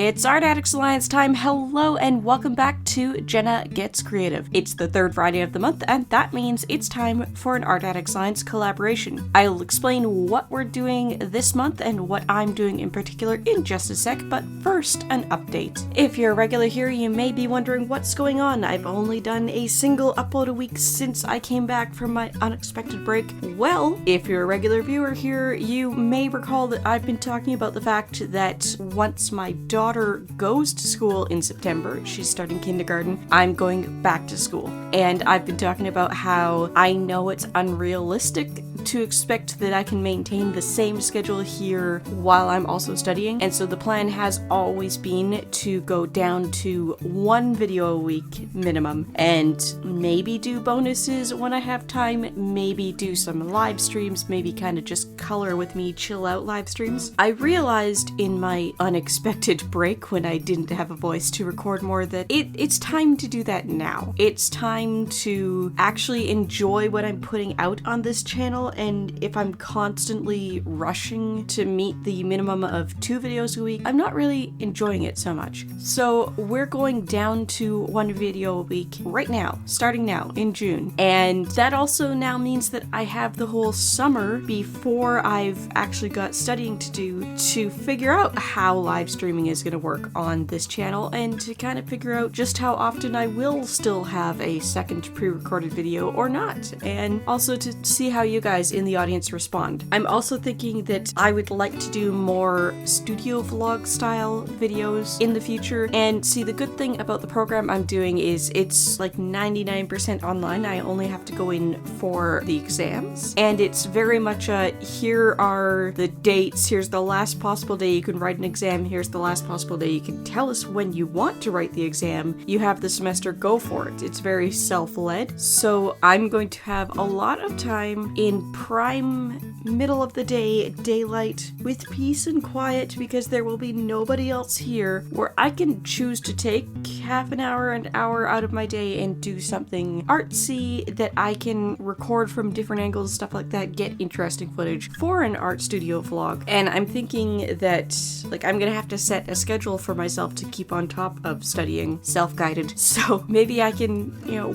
It's Art Addicts Alliance time. Hello and welcome back to Jenna Gets Creative. It's the third Friday of the month, and that means it's time for an Art Addicts Alliance collaboration. I'll explain what we're doing this month and what I'm doing in particular in just a sec, but first, an update. If you're a regular here, you may be wondering what's going on. I've only done a single upload a week since I came back from my unexpected break. Well, if you're a regular viewer here, you may recall that I've been talking about the fact that once my daughter goes to school in September, she's starting kindergarten, I'm going back to school. And I've been talking about how I know it's unrealistic to expect that I can maintain the same schedule here while I'm also studying. And so the plan has always been to go down to one video a week minimum and maybe do bonuses when I have time, maybe do some live streams, maybe kind of just color with me, chill out live streams. I realized in my unexpected break when I didn't have a voice to record more that it's time to do that now. It's time to actually enjoy what I'm putting out on this channel, and if I'm constantly rushing to meet the minimum of 2 videos a week, I'm not really enjoying it so much. So we're going down to 1 video a week right now, starting now in June. And that also now means that I have the whole summer before I've actually got studying to do to figure out how live streaming is going to work on this channel and to kind of figure out just how often I will still have a second pre-recorded video or not, and also to see how you guys in the audience respond. I'm also thinking that I would like to do more studio vlog style videos in the future, and see, the good thing about the program I'm doing is it's like 99% online. I only have to go in for the exams, and it's very much a here are the dates, here's the last possible day you can write an exam, here's the last possible day you can tell us when you want to write the exam, you have the semester, go for it. It's very self-led, so I'm going to have a lot of time in prime middle of the day, daylight, with peace and quiet, because there will be nobody else here, where I can choose to take half an hour out of my day and do something artsy that I can record from different angles, stuff like that, get interesting footage for an art studio vlog. And I'm thinking that I'm gonna have to set a schedule for myself to keep on top of studying, self-guided, so maybe I can,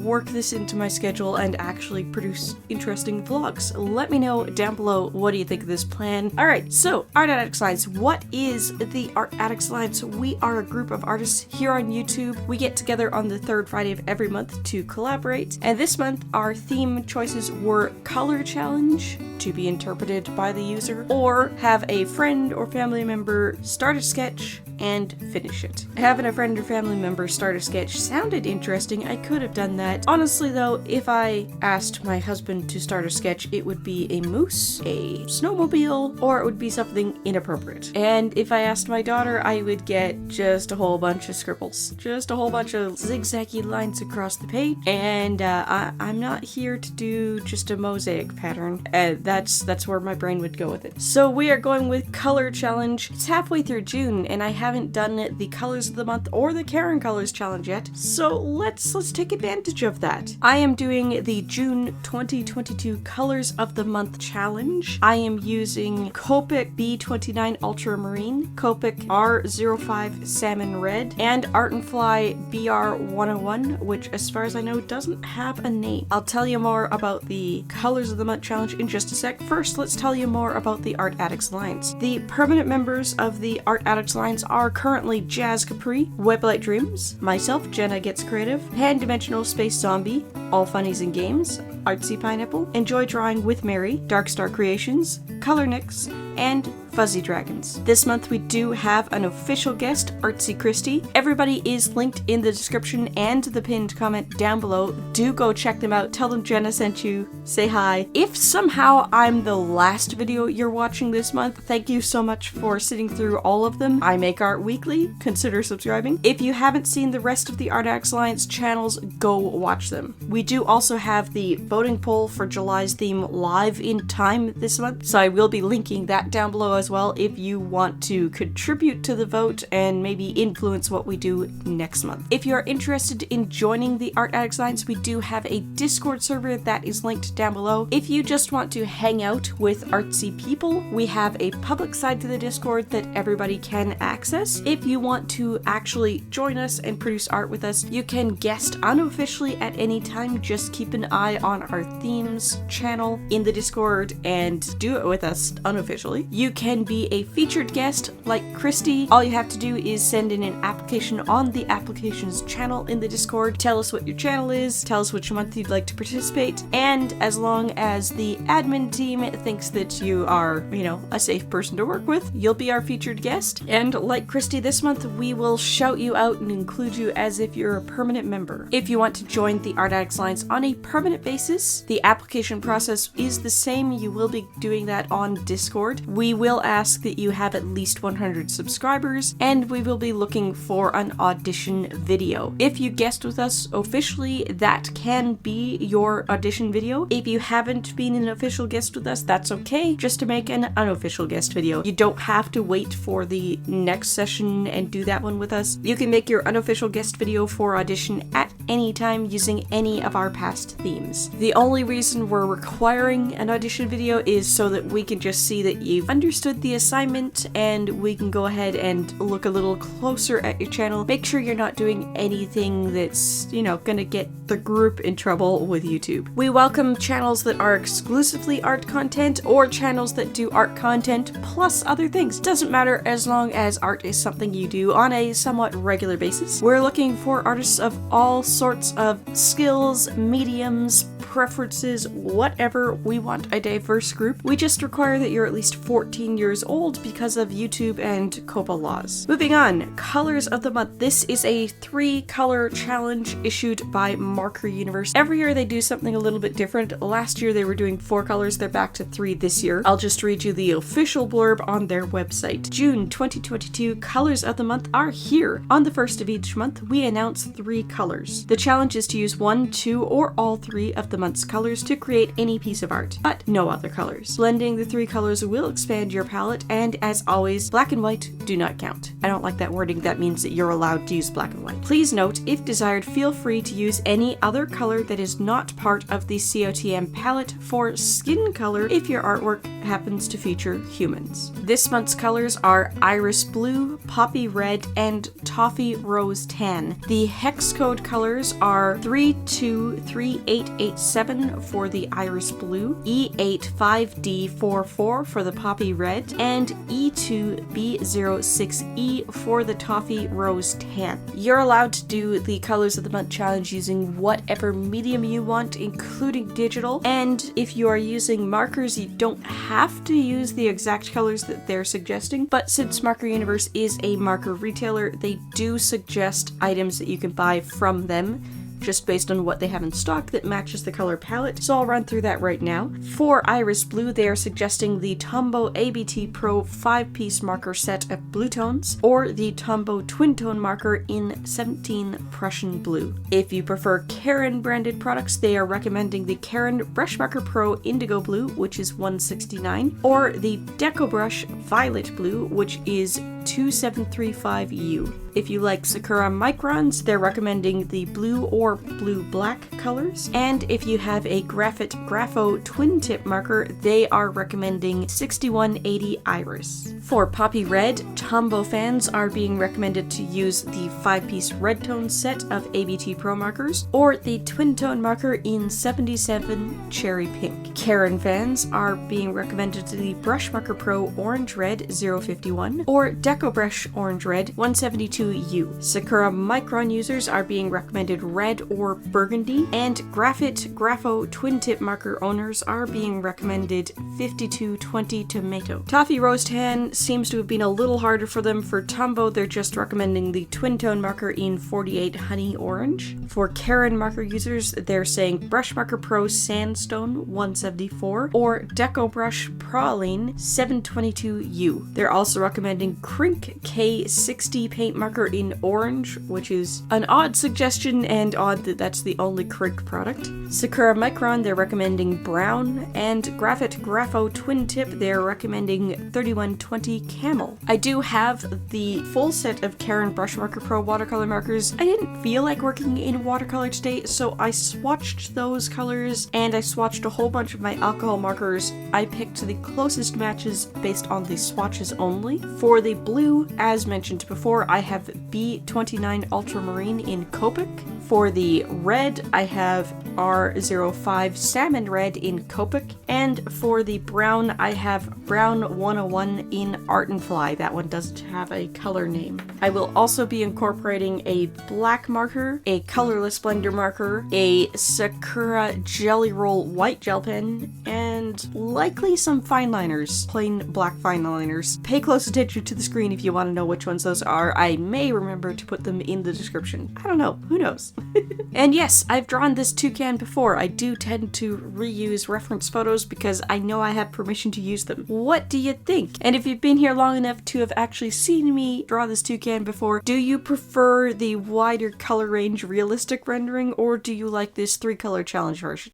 work this into my schedule and actually produce interesting vlogs. Let me know down below, what do you think of this plan? Alright, so Art Addicts Alliance. What is the Art Addicts Alliance? We are a group of artists here on YouTube. We get together on the third Friday of every month to collaborate, and this month our theme choices were Color Challenge, to be interpreted by the user, or have a friend or family member start a sketch and finish it. Having a friend or family member start a sketch sounded interesting. I could have done that. Honestly though, if I asked my husband to start a sketch, it would be a moose, a snowmobile, or it would be something inappropriate. And if I asked my daughter, I would get just a whole bunch of scribbles. Just a whole bunch of zigzaggy lines across the page. And I'm not here to do just a mosaic pattern. That's where my brain would go with it. So we are going with Color Challenge. It's halfway through June, and I haven't done the Colors of the Month or the Karen Colors Challenge yet, so let's take advantage of that. I am doing the June 2022 Colors of the Month Challenge. I am using Copic B29 Ultramarine, Copic R05 Salmon Red, and Art and Fly BR101, which as far as I know doesn't have a name. I'll tell you more about the Colors of the Month Challenge in just a sec. First, let's tell you more about the Art Addicts Alliance. The permanent members of the Art Addicts Alliance are currently Jazz Capri, Weblight Dreams, myself, Jenna Gets Creative, Pan-Dimensional Space Zombie, All Funnies and Games, Artsy Pineapple, Enjoy Drawing with Mary, Darkstar Creations, Color Nix, and Fuzzy Dragons. This month we do have an official guest, Artsy Christie. Everybody is linked in the description and the pinned comment down below. Do go check them out. Tell them Jenna sent you. Say hi. If somehow I'm the last video you're watching this month, thank you so much for sitting through all of them. I make art weekly. Consider subscribing. If you haven't seen the rest of the Art Addicts Alliance channels, go watch them. We do also have the voting poll for July's theme live in time this month, so I will be linking that down below as well if you want to contribute to the vote and maybe influence what we do next month. If you're interested in joining the Art Addicts Alliance, we do have a Discord server that is linked down below. If you just want to hang out with artsy people, we have a public side to the Discord that everybody can access. If you want to actually join us and produce art with us, you can guest unofficially at any time. Just keep an eye on our themes channel in the Discord and do it with us unofficially. You can be a featured guest like Christy. All you have to do is send in an application on the applications channel in the Discord. Tell us what your channel is, tell us which month you'd like to participate, and as long as the admin team thinks that you are, a safe person to work with, you'll be our featured guest. And like Christy this month, we will shout you out and include you as if you're a permanent member. If you want to join the Art Addicts Alliance on a permanent basis, the application process is the same. You will be doing that on Discord. We will ask that you have at least 100 subscribers, and we will be looking for an audition video. If you guest with us officially, that can be your audition video. If you haven't been an official guest with us, that's okay, just to make an unofficial guest video. You don't have to wait for the next session and do that one with us. You can make your unofficial guest video for audition at any time using any of our past themes. The only reason we're requiring an audition video is so that we can just see that you've understood the assignment and we can go ahead and look a little closer at your channel. Make sure you're not doing anything that's, gonna get the group in trouble with YouTube. We welcome channels that are exclusively art content or channels that do art content plus other things. Doesn't matter as long as art is something you do on a somewhat regular basis. We're looking for artists of all sorts of skills, mediums, preferences, whatever. We want a diverse group. We just require that you're at least 14 years old because of YouTube and COPA laws. Moving on, colors of the month. This is a 3-color challenge issued by Marker Universe. Every year they do something a little bit different. Last year they were doing 4 colors. They're back to 3 this year. I'll just read you the official blurb on their website. June 2022 colors of the month are here. On the first of each month, we announce 3 colors. The challenge is to use 1, 2, or all 3 of the month's colors to create any piece of art, but no other colors. Blending the 3 colors will expand your palette, and as always, black and white do not count. I don't like that wording. That means that you're allowed to use black and white. Please note, if desired, feel free to use any other color that is not part of the COTM palette for skin color if your artwork happens to feature humans. This month's colors are Iris Blue, Poppy Red, and Toffee Rose Tan. The hex code colors are 323887 for the Iris Blue, E85D44 for the Poppy Red, and E2B06E for the Toffee Rose Tan. You're allowed to do the colors of the month challenge using whatever medium you want, including digital, and if you are using markers, you don't have to use the exact colors that they're suggesting, but since Marker Universe is a marker retailer, they do suggest items that you can buy from them just based on what they have in stock that matches the color palette, so I'll run through that right now. For Iris Blue, they are suggesting the Tombow ABT Pro 5-piece marker set of blue tones, or the Tombow Twin Tone marker in 17 Prussian Blue. If you prefer Caron branded products, they are recommending the Caron Brush Marker Pro Indigo Blue, which is $169, or the Deco Brush Violet Blue, which is $2735U. If you like Sakura microns, they're recommending the blue or blue-black colors. And if you have a Graphite Grapho twin tip marker, they are recommending 6180 Iris. For Poppy Red, Tombow fans are being recommended to use the 5-piece red tone set of ABT Pro markers, or the twin tone marker in 77 Cherry Pink. Caron fans are being recommended to the Brush Marker Pro Orange Red 051, or Deco Brush Orange Red 172U. Sakura Micron users are being recommended red or burgundy, and Graphite Grapho twin tip marker owners are being recommended 5220 Tomato. Toffee Rose Tan seems to have been a little harder for them. For Tombow, they're just recommending the twin tone marker in 48 Honey Orange. For Caron marker users, they're saying Brush Marker Pro Sandstone 174, or Deco Brush Praline 722 you. They're also recommending Crink K60 paint marker in orange, which is an odd suggestion and odd that that's the only Crink product. Sakura Micron, they're recommending brown, and Graphite Grapho Twin Tip, they're recommending 3120 Camel. I do have the full set of Karen Brush Marker Pro watercolor markers. I didn't feel like working in watercolor today, so I swatched those colors, and I swatched a whole bunch of my alcohol markers. I picked the closest matches based on the swatches only. For the blue, as mentioned before, I have B29 Ultramarine in Copic. For the red, I have R05 Salmon Red in Copic. And for the brown, I have Brown 101 in Art and Fly. That one doesn't have a color name. I will also be incorporating a black marker, a colorless blender marker, a Sakura Jelly Roll white gel pen, and likely some fine liners, plain black fine liners. Pay close attention to the screen if you want to know which ones those are. I may remember to put them in the description. I don't know, who knows? And yes, I've drawn this toucan before. I do tend to reuse reference photos because I know I have permission to use them. What do you think? And if you've been here long enough to have actually seen me draw this toucan before, do you prefer the wider color range realistic rendering, or do you like this 3-color challenge version?